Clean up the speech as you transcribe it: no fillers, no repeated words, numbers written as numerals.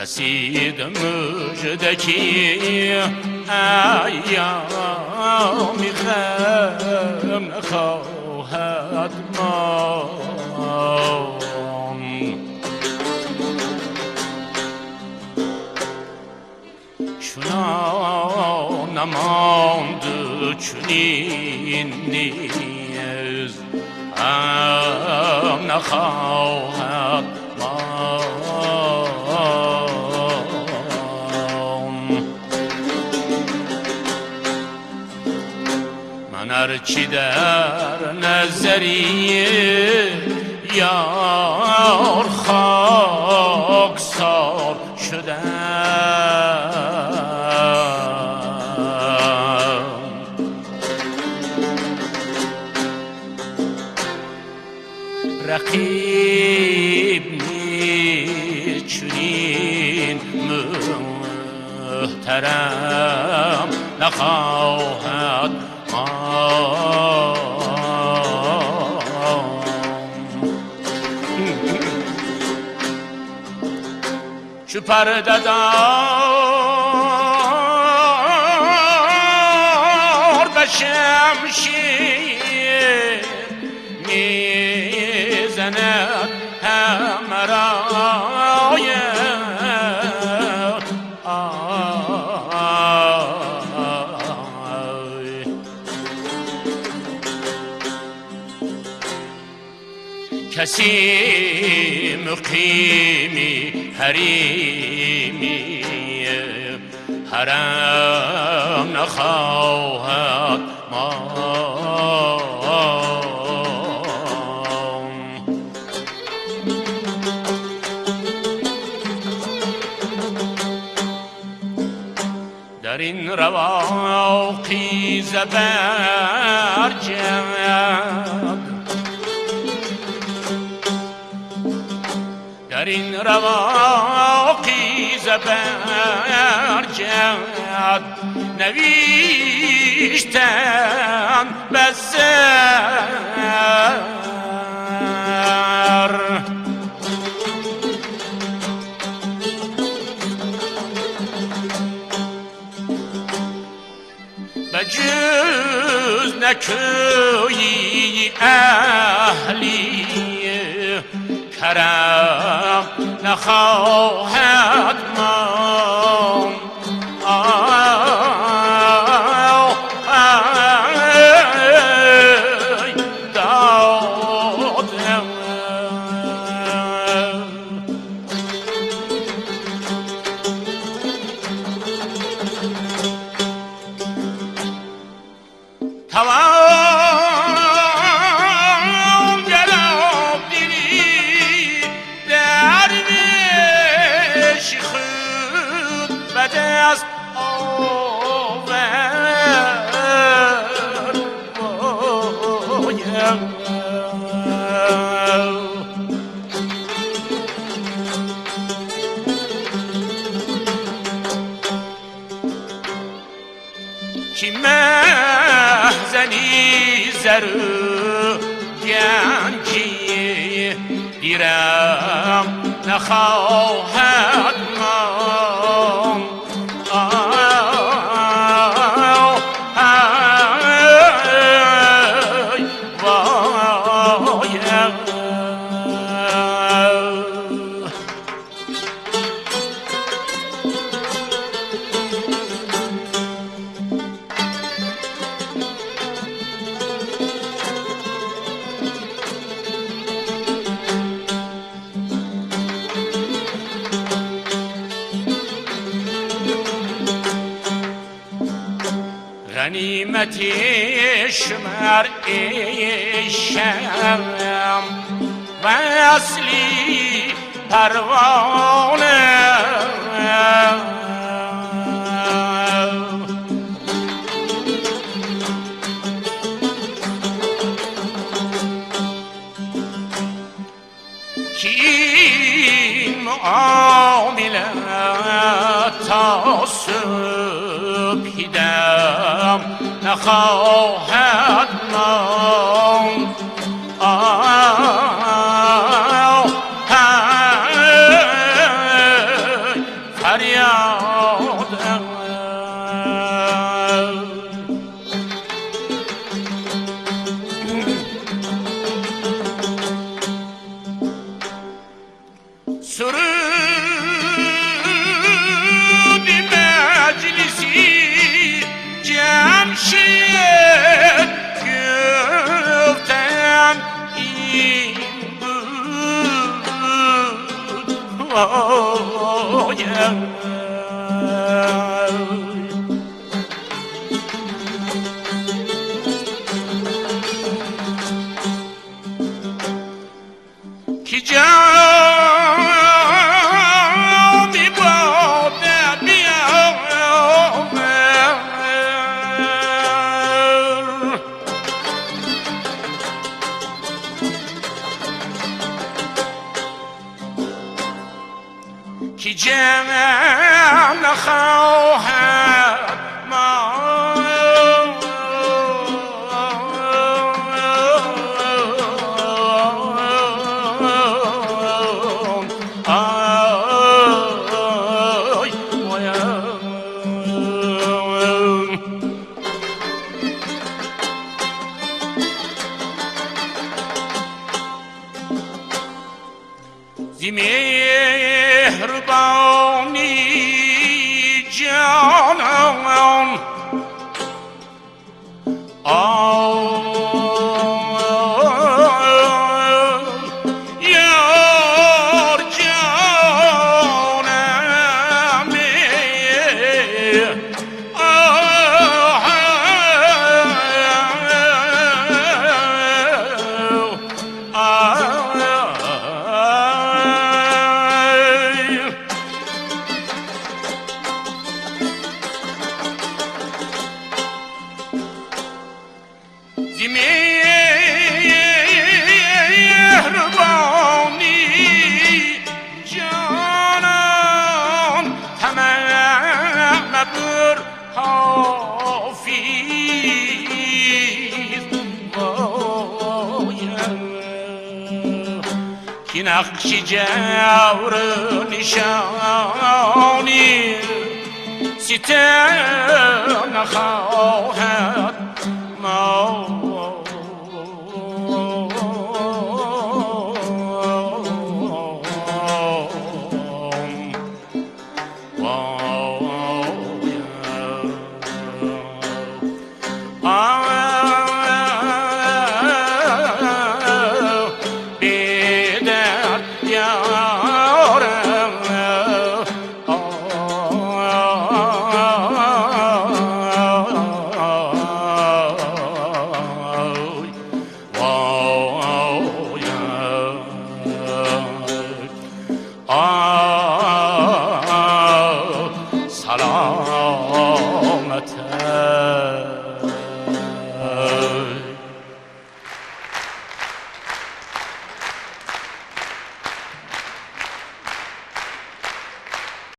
رسید مژدکی ایامی غم نخواهد ماند. چنان نماند چنین نیز هم نخواهد من هرچی در نظریه یار خاکسار شدم، رقیب نیست چنین محترم نخواهد چو پرده دار به شمشیر میزند همرای کسی مقیمی حریمی حرم نخواهد ماند. در این رواقی زبرجد، در این رواقی زبرجد نوشتم بسر بجز نکویی اهلی کرم نخواهد ماند. کی محزنی زرو گنجی دیرم نخواهد ماند. غنیمتی شمر ایشم و اصلی پروانه کی معاملت تا صبح دم نخواهد ماند. سرود مجلسی جمشید گفتم این بود کی جامی باده بیامد کی جمع نخواهد زی مهربانی جانان یار جانم زی مهربانی جانان تمام مبر حافظ کی نقش جور نشانی ستم نخواهد سلامت